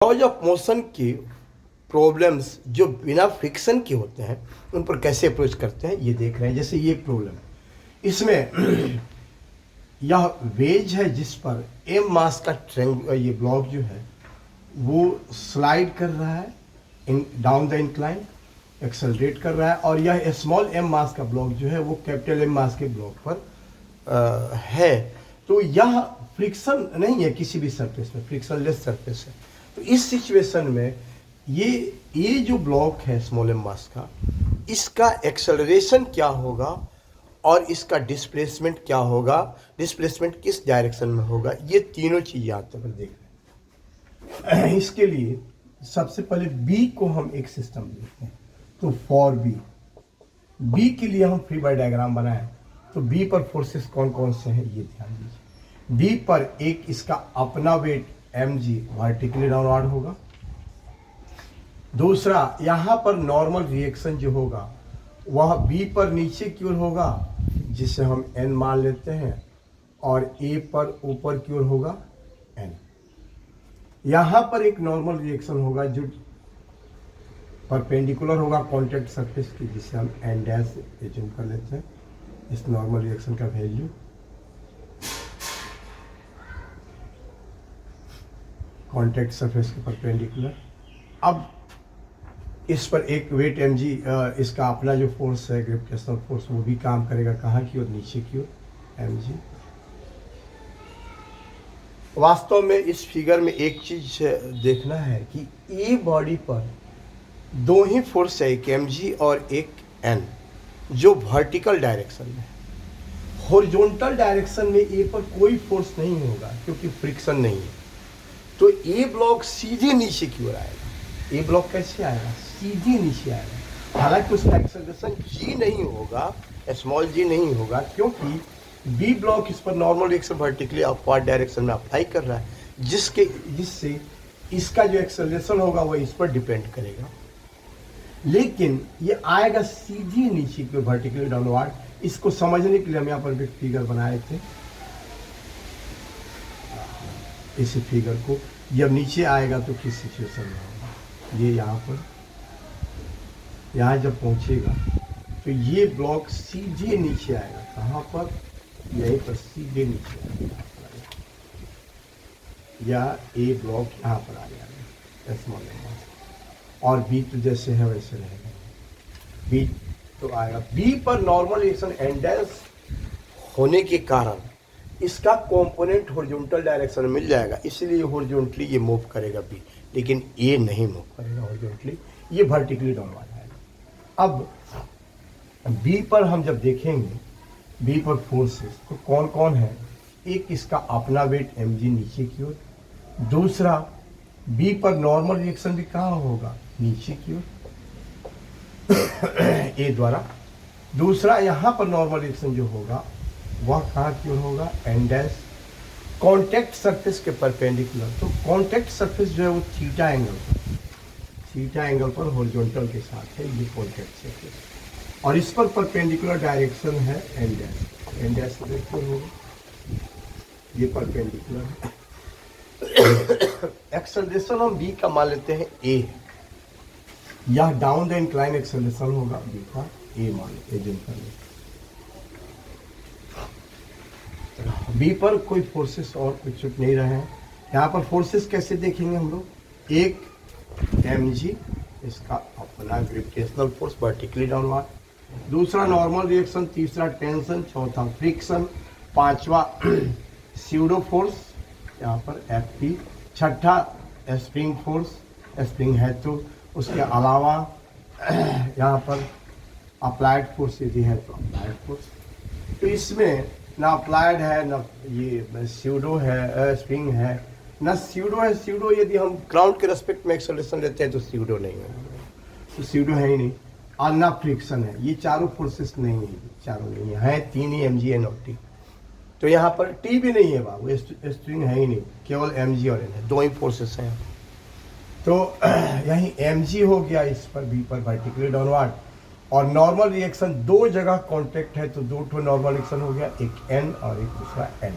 Laws of motion की problems जो बिना फ्रिक्शन के होते हैं उन पर कैसे अप्रोच करते हैं ये देख रहे हैं। जैसे ये प्रॉब्लम है, इसमें यह वेज है जिस पर एम मास का ये ब्लॉक जो है वो स्लाइड कर रहा है इन डाउन द इंक्लाइन, एक्सेलरेट कर रहा है, और यह स्मॉल एम मास का ब्लॉक जो है वो कैपिटल एम मास के ब्लॉक पर है। तो यह फ्रिक्शन नहीं है किसी भी सरफेस में, फ्रिक्शनलेस सरफेस है। तो इस सिचुएशन में ये जो ब्लॉक है स्मॉल एम मास का, इसका एक्सेलरेशन क्या होगा और इसका डिस्प्लेसमेंट क्या होगा, डिस्प्लेसमेंट किस डायरेक्शन में होगा, ये तीनों चीज़ यहाँ पर देख रहे हैं। इसके लिए सबसे पहले बी को हम एक सिस्टम देखते हैं। तो फॉर बी के लिए हम फ्री बॉडी डायग्राम बनाएं तो बी पर फोर्सेस कौन कौन से हैं ये ध्यान दीजिए। बी पर एक इसका अपना वेट mg वर्टिकली डाउनवर्ड होगा। दूसरा यहाँ पर नॉर्मल रिएक्शन जो होगा वह बी पर नीचे की ओर होगा जिसे हम n मान लेते हैं, और a पर ऊपर की ओर होगा n। यहाँ पर एक नॉर्मल रिएक्शन होगा जो परपेंडिकुलर होगा कॉन्टैक्ट सरफेस की, जिसे हम n डैश एज्यूम कर लेते हैं। इस नॉर्मल रिएक्शन का वैल्यू कॉन्टैक्ट सरफेस के परपेंडिकुलर। अब इस पर एक वेट mg, इसका अपना जो फोर्स है ग्रेविटेशनल फोर्स, वो भी काम करेगा कहाँ की ओर, नीचे की ओर mg। वास्तव में इस फिगर में एक चीज देखना है कि ए बॉडी पर दो ही फोर्स है, एक mg और एक n, जो वर्टिकल डायरेक्शन में है। हॉरिजॉन्टल डायरेक्शन में ए पर कोई फोर्स नहीं होगा क्योंकि फ्रिक्शन नहीं है। तो ए ब्लॉक सीधे नीचे की ओर आएगा। ए ब्लॉक कैसे आएगा? सीधे नीचे आएगा। हालांकि उसका एक्सेलरेशन जी नहीं होगा, स्मॉल जी नहीं होगा, क्योंकि बी ब्लॉक इस पर normal reaction vertically upward direction में अप्लाई कर रहा है, जिससे इसका जो एक्सेलरेशन होगा वो इस पर डिपेंड करेगा। लेकिन ये आएगा सीधे नीचे की वर्टिकली डाउनवर्ड। इसको समझने के लिए हम यहाँ पर भी फिगर बनाए थे। इस फिगर को जब नीचे आएगा तो किस सिचुएशन में होगा, ये यहाँ पर, यहाँ जब पहुँचेगा तो ये ब्लॉक सीधे नीचे आएगा। कहाँ पर? यहीं पर सीधे नीचे आएगा, या ए ब्लॉक यहाँ पर आ जाएगा स्मॉल एम, और बी तो जैसे है वैसे रहेगा। बी तो आएगा, बी पर नॉर्मल रिएक्शन एन डैश होने के कारण इसका कंपोनेंट हॉरिजॉन्टल डायरेक्शन में मिल जाएगा, इसलिए हॉरिजॉन्टली ये मूव करेगा बी, लेकिन ए नहीं मूव करेगा हॉरिजॉन्टली, ये वर्टिकली डाउनवर्ड आएगा। अब बी पर हम जब देखेंगे बी पर फोर्सेस तो कौन कौन है? एक इसका अपना वेट mg नीचे की ओर। दूसरा बी पर नॉर्मल रिएक्शन भी कहाँ होगा? नीचे की ओर ए द्वारा। दूसरा यहाँ पर नॉर्मल रिएक्शन जो होगा वह कहाँ की ओर होगा? एन डैश कॉन्टैक्ट सरफेस के परपेंडिकुलर। तो कॉन्टैक्ट सरफेस जो है वो थीटा एंगल पर हॉरिजॉन्टल के साथ है, ये कॉन्टैक्ट सरफेस, और इस पर परपेंडिकुलर डायरेक्शन है एन डैश। एन डैश होगा, ये परपेंडिकुलर है। एक्सेलरेशन हम बी का मान लेते हैं ए है, यह डाउन द इंक्लाइन एक्सेलरेशन होगा बी का, ए मान एज्यूम कर लेते। बी पर कोई फोर्सेस और कुछ नहीं रहे हैं। यहाँ पर फोर्सेस कैसे देखेंगे हम लोग? एक mg, इसका अपना ग्रेविटेशनल फोर्स वर्टिकली डाउनवर्ड। दूसरा नॉर्मल रिएक्शन। तीसरा टेंशन। चौथा फ्रिक्शन। पांचवा स्यूडो फोर्स, यहाँ पर Fp। छठा स्प्रिंग फोर्स, स्प्रिंग है तो। उसके अलावा यहाँ पर अप्लाइड फोर्स यदि है तो अप्लाइड फोर्स। तो इसमें ना अप्लाइड है, ना ये स्यूडो है, स्प्रिंग है, ना स्यूडो है। स्यूडो यदि हम ग्राउंड के रेस्पेक्ट में एक्सेलरेशन लेते हैं तो स्यूडो नहीं है, तो स्यूडो है ही नहीं। और ना फ्रिक्शन है। ये चारों फोर्सेस नहीं है, चारों नहीं है, तीन ही mg n और t। तो यहाँ पर t भी नहीं है बाबू, स्ट्रिंग है ही नहीं, केवल mg और n है, दो ही फोर्सेस हैं। तो यही mg हो गया इस पर बी पर वर्टिकली डाउनवर्ड, और नॉर्मल रिएक्शन दो जगह कॉन्टैक्ट है तो दो ठो नॉर्मल रिएक्शन हो गया, एक n और एक दूसरा n।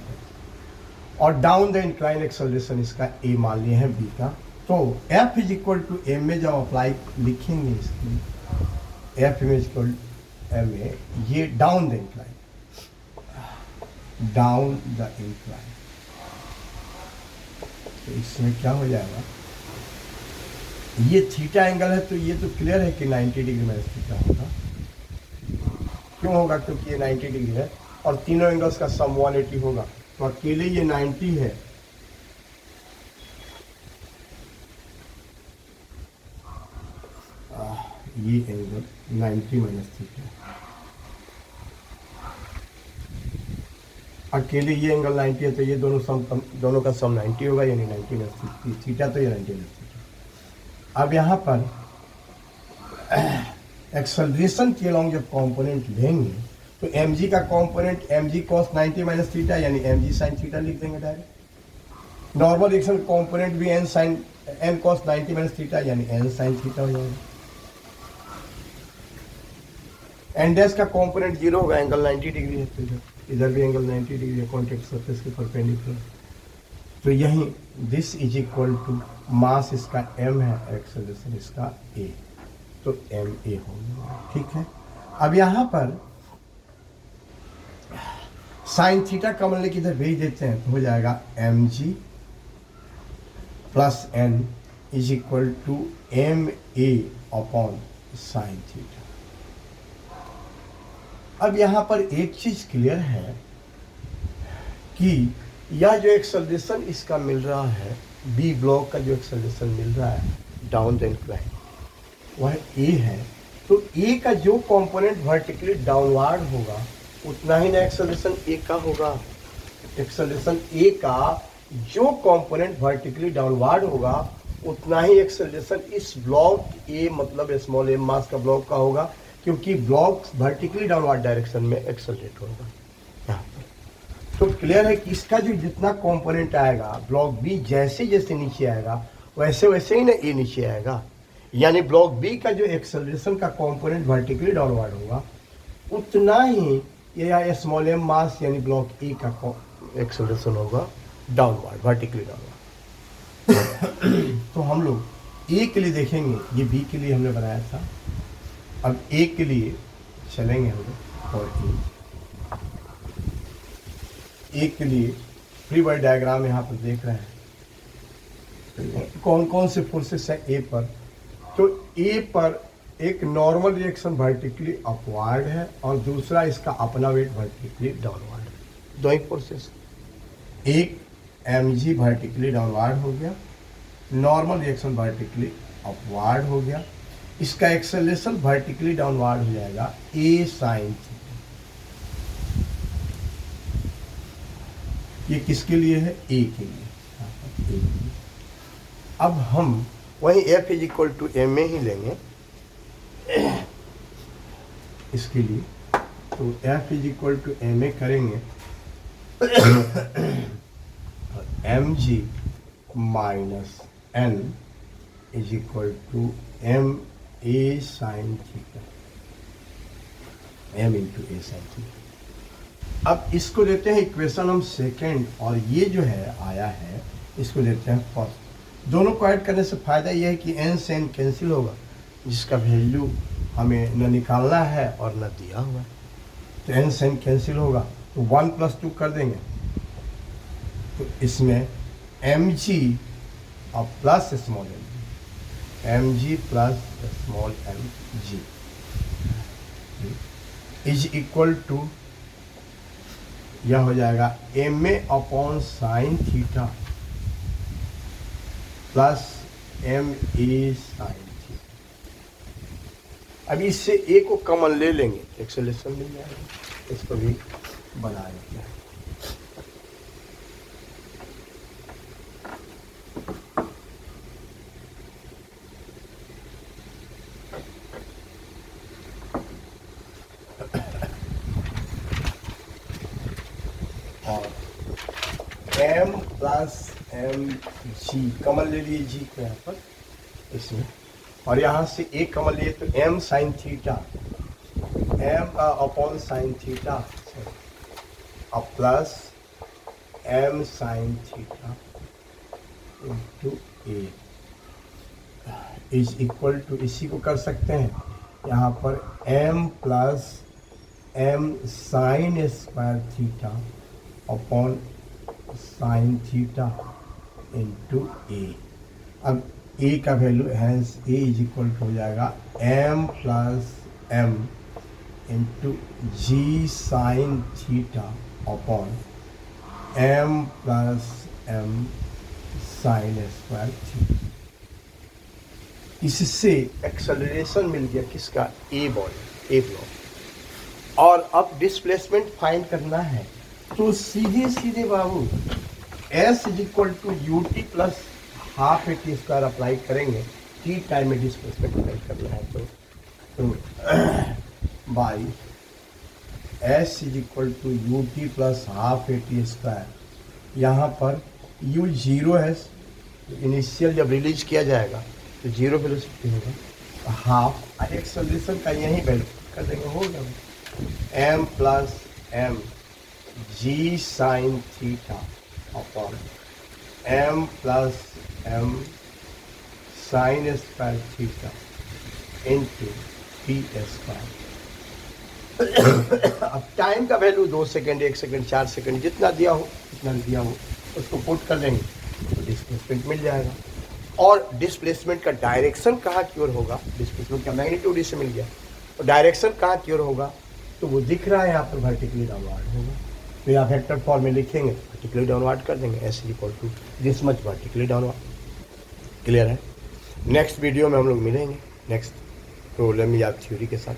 और डाउन द इंक्लाइन एक्सेलरेशन इसका ए मान लिए हैं बी का, तो F is equal to m में जब अप्लाई लिखेंगे इसकी, F is equal m a, ये down the incline, down the incline, तो इसमें क्या हो जाएगा, ये थीटा एंगल है तो ये तो क्लियर है कि 90 डिग्री माइनस थीटा होगा। क्यों होगा? क्योंकि ये 90 डिग्री है और तीनों एंगल्स का सम 180 होगा, तो अकेले ये 90 है। ये एंगल 90 माइनस थीटा, अकेले ये एंगल 90 है तो ये दोनों का सम 90 होगा, यानी 90 माइनस थीटा, तो ये 90 माइनस थीटा। अब यहाँ पर एक्सेलरेशन के अलॉन्ग जब कंपोनेंट लेंगे तो mg का component mg cos 90 minus theta यानी mg sin थीटा लिख देंगे डायरेक्ट। नॉर्मल रिएक्शन कंपोनेंट भी n cos 90 माइनस थीटा यानी n sin थीटा हो जाएगा। n डैश का कंपोनेंट 0 होगा, एंगल 90 डिग्री है, तो इधर भी एंगल 90 डिग्री है कॉन्टैक्ट सरफेस के परपेंडिकुलर। तो यही this is equal to mass इसका m है, एक्सेलरेशन इसका a, तो ma होगा। ठीक है, अब यहाँ पर साइन थीटा कॉमन लेके इधर भेज देते हैं तो हो जाएगा mg plus n is equal to ma upon sine theta. अब यहाँ पर एक चीज क्लियर है कि यह जो एक्सेलरेशन इसका मिल रहा है, बी ब्लॉक का जो एक्सेलरेशन मिल रहा है डाउन द इंक्लाइन, वह ए है, तो ए का जो कंपोनेंट वर्टिकली डाउनवर्ड होगा उतना ही ना एक्सेलरेशन ए का होगा। एक्सेलरेशन ए का जो कंपोनेंट वर्टिकली डाउनवर्ड होगा उतना ही एक्सेलरेशन इस ब्लॉक ए मतलब स्मॉल एम मास का ब्लॉक का होगा, क्योंकि ब्लॉक वर्टिकली डाउनवर्ड डायरेक्शन में एक्सेलरेट होगा यहाँ पर। तो क्लियर है कि इसका जो जितना कंपोनेंट आएगा ब्लॉक बी जैसे जैसे नीचे आएगा वैसे वैसे ही ना ए नीचे आएगा, यानी ब्लॉक बी का जो एक्सेलरेशन का कंपोनेंट वर्टिकली डाउनवर्ड होगा उतना ही ये स्मॉल एम मास यानी ब्लॉक ए का एक्सेलरेशन होगा डाउनवर्ड, वर्टिकली डाउनवर्ड। तो हम लोग ए के लिए देखेंगे, ये बी के लिए हमने बनाया था, अब ए के लिए चलेंगे हम लोग और ए के लिए फ्री बॉडी डायग्राम यहाँ पर देख रहे हैं कौन कौन से फोर्सेस है ए पर। तो ए पर एक नॉर्मल रिएक्शन वर्टिकली अपवार्ड है और दूसरा इसका अपना वेट वर्टिकली डाउनवर्ड है, दो ही फोर्सेस। एक mg वर्टिकली डाउनवर्ड हो गया, नॉर्मल रिएक्शन वर्टिकली अपवार्ड हो गया, इसका एक्सेलरेशन वर्टिकली डाउनवर्ड हो जाएगा a sin थीटा। ये किसके लिए है? a के लिए। अब हम वही f is equal to m a ही लेंगे इसके लिए, तो f is equal to m a करेंगे mg minus n is equal to m a sine theta, m into a sine theta. अब इसको लेते हैं इक्वेशन हम सेकेंड, और ये जो है आया है इसको लेते हैं फर्स्ट। दोनों को ऐड करने से फायदा यह है कि n से n कैंसिल होगा, जिसका वैल्यू हमें न निकालना है और न दिया हुआ है, तो n से n कैंसिल होगा, तो 1 + 2 कर देंगे, तो इसमें mg और plus small mg plus small mg is equal to यह हो जाएगा ma upon sine theta plus ma sine. अब इससे ए को कॉमन ले लेंगे, एक्सेलरेशन मिल जाएगा, इसको भी बना लेते हैं। और m प्लस mg कॉमन ले लिए जी को यहाँ पर इसमें, और यहाँ से एक कॉमन लिए तो m sine theta, m upon sine theta और plus m sine theta into a is equal to, इसी को कर सकते हैं यहाँ पर m plus m sine square theta upon sine theta into a. अब a का value hence a is equal to हो जाएगा m plus m into g sine theta upon m plus m sine square theta. इससे acceleration मिल गया किसका, a body, A block. और अब डिस्प्लेसमेंट फाइंड करना है, तो सीधे सीधे बाबू s is equal to u t plus half a t square apply करेंगे, टी टाइम में डिस्प्लेसमेंट फाइंड करना है। तो by s is equal to u t plus half a t square, यहाँ पर u जीरो है, इनिशियल जब release किया जाएगा तो जीरो वेलोसिटी होगा, हाफ एक्सेलरेशन का यही वैल्यू कर देंगे, होगा m plus m g sine theta upon m plus m sine square theta into T square. अब टाइम का वैल्यू 2 सेकंड, 1 सेकंड, 4 सेकंड जितना दिया हो उसको पुट कर देंगे तो डिस्प्लेसमेंट मिल जाएगा। और डिस्प्लेसमेंट का डायरेक्शन कहाँ की ओर होगा, डिस्प्लेसमेंट का मैग्नीट्यूड इसे मिल गया, और डायरेक्शन कहाँ की ओर होगा तो वो दिख रहा है यहाँ पर, वर्टिकली डाउनवर्ड होगा। तो यहाँ वेक्टर फॉर्म में लिखेंगे, वर्टिकली डाउनवर्ड कर देंगे, is equal to this much vertically downward. Clear है। नेक्स्ट वीडियो में हम लोग मिलेंगे नेक्स्ट प्रॉब्लम या थ्योरी के साथ।